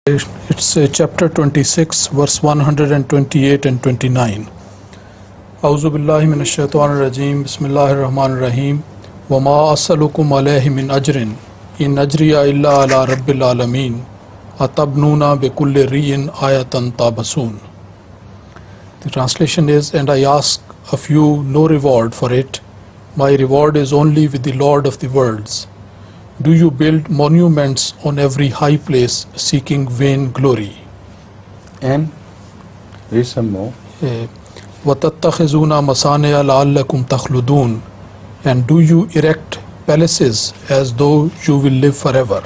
It's chapter 26, verse 128 and 29. A'udhu billahi minash shaitanir rajim. Bismillahir rahmanir rahim. Wa ma as'alukum alayhi min ajrin in ajriya illa ala rabbil alamin. Atabnuna bi kulli ri'in ayatan tabasun. The translation is, and I ask of you no reward for it. My reward is only with the Lord of the worlds. Do you build monuments on every high place seeking vain glory? And read some more. وَتَتَّخِذُونَ مَصَانِعَ لَعَلَّكُمْ تَخْلُدُونَ. And do you erect palaces as though you will live forever?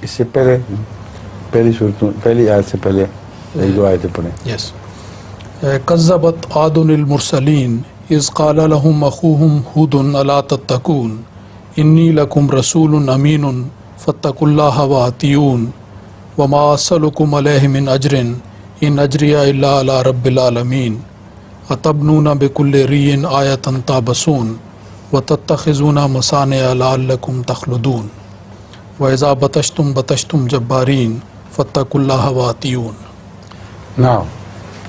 इससे पहली आयत से पहले एक दो आयतें पढ़ें. Yes. كَذَّبَتْ عَادٌ الْمُرْسَلِينَ إِذْ قَالَ لَهُمْ أَخُوهُمْ هُودٌ أَلَا تَتَّقُونَ إِنِّي لَكُمْ رَسُولٌ أَمِينٌ فَاتَّقُوا اللَّهَ وَأَطِيعُونِ وَمَا أَسْأَلُكُمْ عَلَيْهِ مِنْ أَجْرٍ إِنْ أَجْرِيَ إِلَّا عَلَى رَبِّ الْعَالَمِينَ أَتَبْنُونَ بِكُلِّ رِيٍّ آيَةً تَعْبَثُونَ وَتَتَّخِذُونَ مَصَانِعَ لَعَلَّكُمْ تَخْلُدُونَ وَإِذَا بَطَشْتُمْ بَطَشْتُمْ جَبَّارِينَ فَاتَّقُوا اللَّهَ وَأَطِيعُونِ. Now,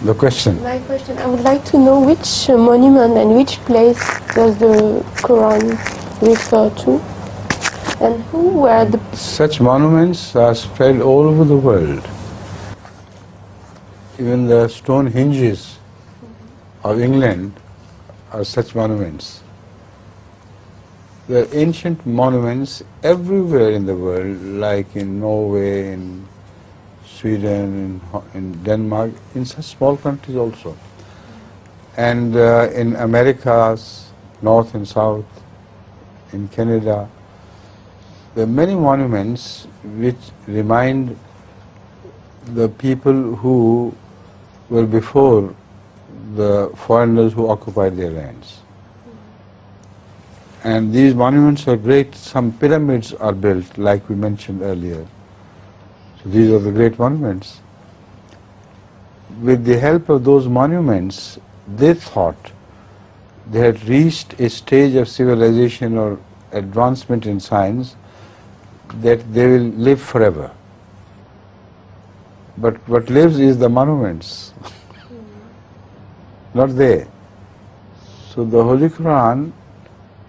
the question. My question, I would like to know which monument and which place does the Quran refer to, and who were the... Such monuments are spread all over the world. Even the stone hinges of England are such monuments. There are ancient monuments everywhere in the world, like in Norway, in Sweden, in Denmark, in such small countries also. And in Americas, North and South, in Canada, there are many monuments which remind the people who were before the foreigners who occupied their lands. And these monuments are great. Some pyramids are built, like we mentioned earlier. So these are the great monuments. With the help of those monuments, they thought they had reached a stage of civilization or advancement in science that they will live forever. But what lives is the monuments, not they. So the Holy Quran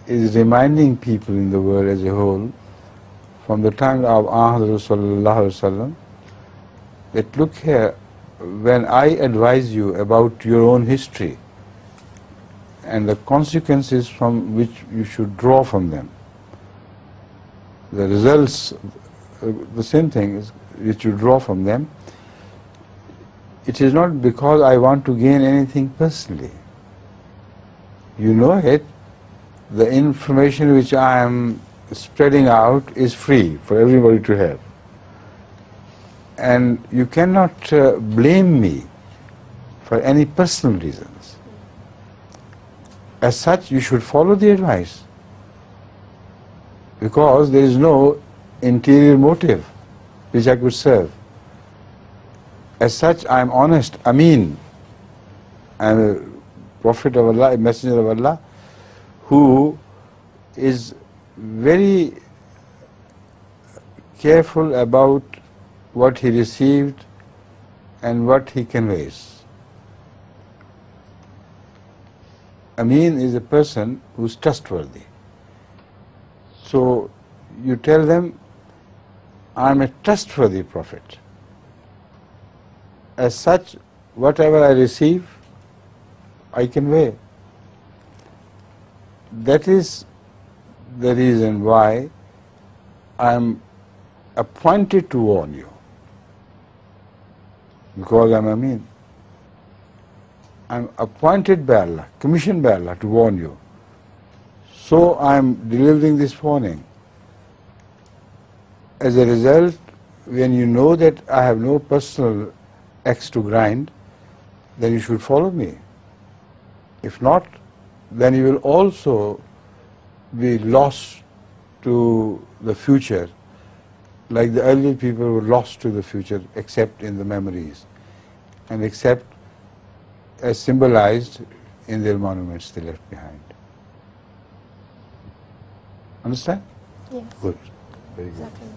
is reminding people in the world as a whole, from the tongue of Ahmad that look here, when I advise you about your own history and the consequences from which you should draw from them, the results, the same thing is which you draw from them, it is not because I want to gain anything personally. You know it, the information which I am spreading out is free for everybody to have. And you cannot blame me for any personal reasons. As such, you should follow the advice, because there is no interior motive which I could serve. As such, I am honest, Ameen. I am a prophet of Allah, a messenger of Allah, who is very careful about what he received and what he conveys. Ameen is a person who is trustworthy. So you tell them, I am a trustworthy prophet. As such, whatever I receive, I convey. That is the reason why I am appointed to warn you, because I am Ameen. I am appointed by Allah, commissioned by Allah to warn you. So I am delivering this warning. As a result, when you know that I have no personal axe to grind, then you should follow me. If not, then you will also be lost to the future, like the earlier people were lost to the future, except in the memories, and except as symbolized in their monuments they left behind. Understand? Yes. Good. Very good. Exactly.